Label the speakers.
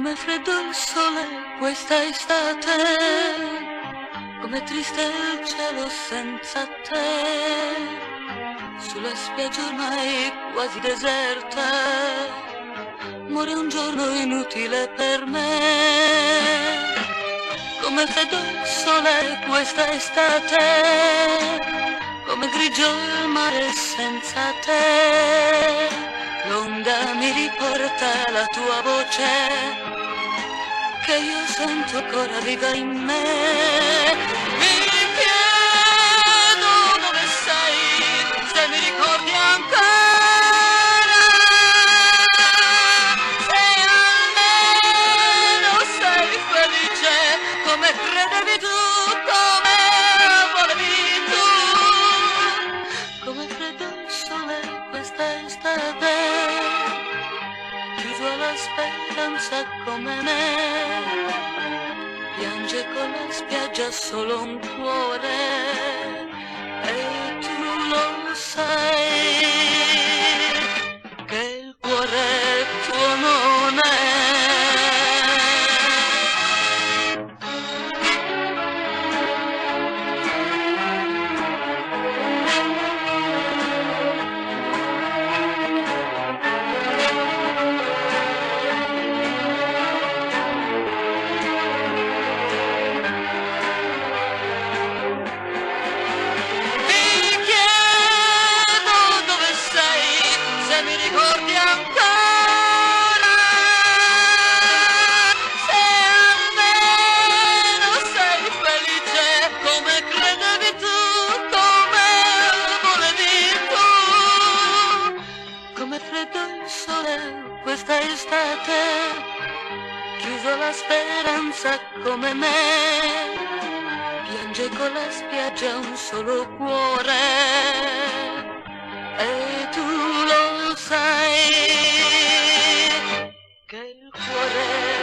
Speaker 1: Come freddo il sole questa estate, come triste il cielo senza te, sulla spiaggia ormai quasi deserta, muore un giorno inutile per me. Come freddo il sole questa estate, come grigio il mare senza te, l'onda mi riporta la tua voce che io sento ancora viva in me. Mi chiedo dove sei, se mi ricordi ancora, se almeno sei felice come credevi tu, come volevi tu. Come freddo il sole questa estate, chiuso alla speranza come me, piange con la spiaggia solo un cuore, e tu lo sai che il cuore tuo non è. Mi ricordi ancora, se almeno sei felice come credevi tu, come volevi tu. Come freddo il sole questa estate, chiuso la speranza come me, piange con la spiaggia un solo cuore, e tu lo sai che il cuore